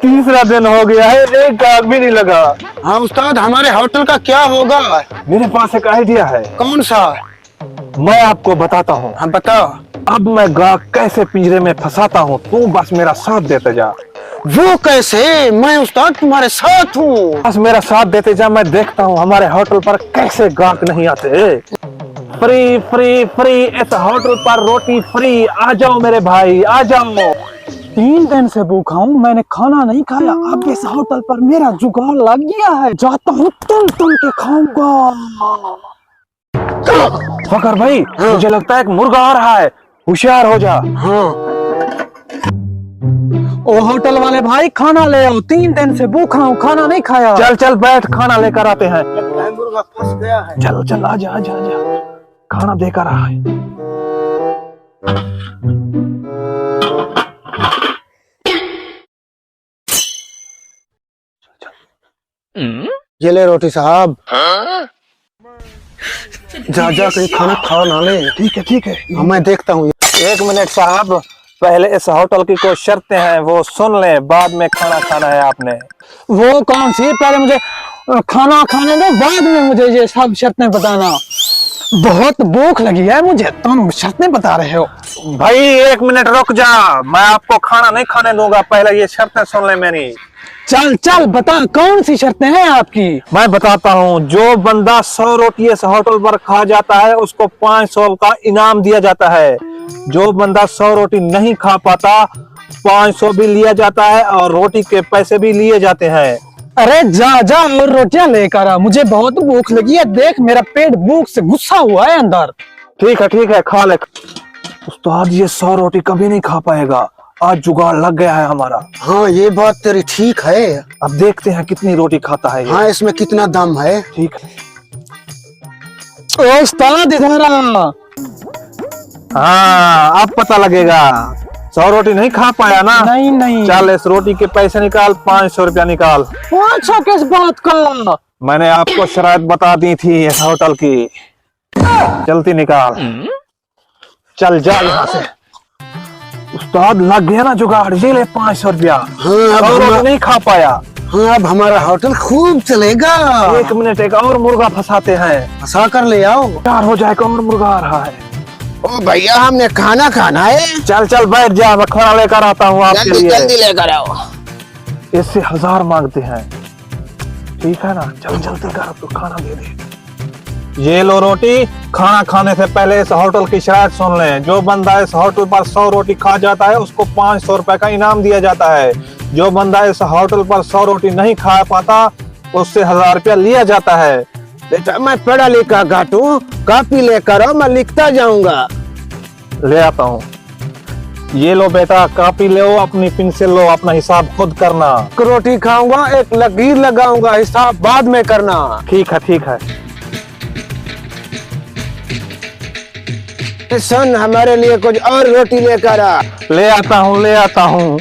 तीसरा दिन हो गया है, एक गाहक भी नहीं लगा। हाँ उस्ताद, हमारे होटल का क्या होगा? मेरे पास एक आइडिया है। कौन सा? मैं आपको बताता हूँ। हाँ बताओ। अब मैं गाहक कैसे पिंजरे में फंसाता हूँ, तू बस मेरा साथ देते जा। वो कैसे? मैं उस्ताद तुम्हारे साथ हूँ। बस मेरा साथ देते जा, मैं देखता हूँ हमारे होटल पर कैसे गाहक नहीं आते। फ्री फ्री फ्री, इस होटल पर रोटी फ्री। आ जाओ मेरे भाई, आ जाओ। 3 दिन से भूखा हूँ, मैंने खाना नहीं खाया। अब इस होटल पर मेरा जुगाड़ लग गया है, जाता हूँ तुल तुल के खाऊंगा। फकर भाई, मुझे लगता है एक मुर्गा आ रहा है, होशियार हो जा। हाँ। ओ होटल वाले भाई, खाना ले आओ, 3 दिन से भूखा हूँ, खाना नहीं खाया। चल चल बैठ, खाना लेकर आते हैं। मुर्गा फंस गया है। चल चल आजा आजा आजा, खाना देकर रहा है। ये ले रोटी साहब। जा जा कहीं खाना खा ना ले। ठीक है ठीक है। हाँ, मैं देखता हूँ। 1 मिनट साहब, पहले इस होटल की कुछ शर्तें हैं वो सुन ले, बाद में खाना खाना है आपने। वो कौन सी? पहले मुझे खाना खाने दो, बाद में मुझे ये सब शर्तें बताना। बहुत भूख लगी है मुझे, तुम शर्तें बता रहे हो। भाई 1 मिनट रुक जा, मैं आपको खाना नहीं खाने दूंगा, पहले ये शर्तें सुन ले मेरी। चल चल बता, कौन सी शर्तें हैं आपकी? मैं बताता हूँ, जो बंदा 100 रोटी इस होटल पर खा जाता है उसको 500 का इनाम दिया जाता है। जो बंदा 100 रोटी नहीं खा पाता 500 भी लिया जाता है और रोटी के पैसे भी लिए जाते हैं। अरे जा जा और रोटियां लेकर आ, मुझे बहुत भूख लगी है। देख मेरा पेट भूख से गुस्सा हुआ है अंदर। ठीक है खा ले। उस्ताद ये 100 रोटी कभी नहीं खा पाएगा, आज जुगाड़ लग गया है हमारा। हाँ ये बात तेरी ठीक है। अब देखते हैं कितनी रोटी खाता है ये। हाँ इसमें कितना दम है। ठीक है। ओ उस्ताद इधर आ। हाँ अब पता लगेगा। 100 रोटी नहीं खा पाया ना? नहीं नहीं। चल इस रोटी के पैसे निकाल, 500 रुपया निकाल। 500 किस बात का? मैंने आपको शरारत बता दी थी इस होटल की, जल्दी निकाल। चल जा यहाँ से। उस्ताद लग गया ना जुगाड़, ये ले 500 रुपया। हाँ, 100 रोटी नहीं खा पाया। हाँ अब हमारा होटल खूब चलेगा। 1 मिनट, एक और मुर्गा फंसाते हैं, फंसा कर ले आओ। तैयार हो जाएगा, और मुर्गा आ रहा है। ओ भैया हमने खाना खाना है। चल चल बैठ जा, मैं खाना लेकर आता हूँ आपके जल्दी लिए। जल्दी लेकर आओ। इससे 1000 मांगते हैं, ठीक है ना? चल जल्दी कर, तो खाना दे दे। ये लो रोटी। खाना खाने से पहले इस होटल की शर्त सुन लें, जो बंदा इस होटल पर 100 रोटी खा जाता है उसको 500 रुपए का इनाम दिया जाता है। जो बंदा इस होटल पर 100 रोटी नहीं खा पाता उससे 1000 रुपया लिया जाता है। बेटा मैं पढ़ा लिखा घाटू, कॉपी लेकर आओ, मैं लिखता जाऊंगा। ले आता हूँ। ये लो बेटा, कॉपी लो, अपनी पेंसिल लो, अपना हिसाब खुद करना। रोटी खाऊंगा, एक लकीर लगाऊंगा, हिसाब बाद में करना। ठीक है ठीक है। सुन हमारे लिए कुछ और रोटी लेकर आ। ले आता हूँ।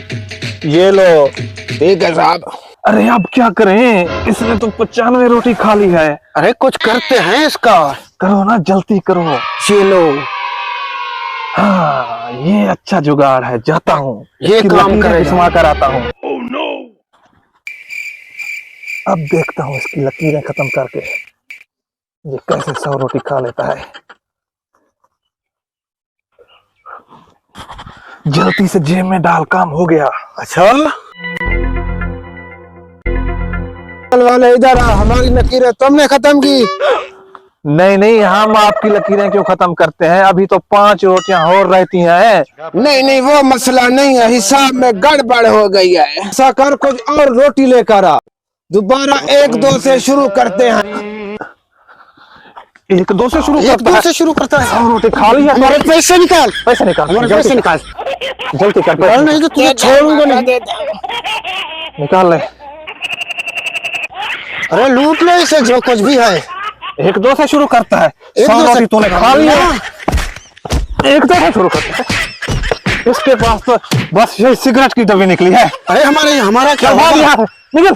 ये लो। ठीक है साहब। अरे अब क्या करें, इसने तो 95 रोटी खा ली है। अरे कुछ करते हैं इसका। करो ना, जल्दी करो। चलो हाँ ये अच्छा जुगाड़ है, जाता हूँ ये काम करेगा। घुमा कर आता हूँ। अब देखता हूँ इसकी लकीरें खत्म करके ये कैसे 100 रोटी खा लेता है। जल्दी से जेब में डाल, काम हो गया। अच्छा वाले इधर आ, हमारी लकीरें तुमने खत्म की। नहीं, हम आपकी लकीरें क्यों खत्म करते हैं, अभी तो 5 रोटियां और रहती हैं। नहीं वो मसला नहीं है, हिसाब में गड़बड़ हो गई है। ऐसा कर कुछ और रोटी लेकर आ। दोबारा 1-2 से शुरू करते हैं। 1-2 से शुरू करता 1-2 है। से शुरू करता है। 100 रोटी खा ली है। हमारे पैसे निकाल। पैसे निकाल, हमारे जल्दी पैसे निकाल। जल्दी कर। नहीं तो तुझे छोड़ूंगा नहीं। निकाल ले। अरे लूट ले इसे, जो कुछ भी है। 1-2 से शुरू करता है। 100 रोटी तूने खा लिया, 1-2 से शुरू करता है। इसके पास तो बस ये सिगरेट की डब्बी निकली है। अरे हमारा क्या निकल।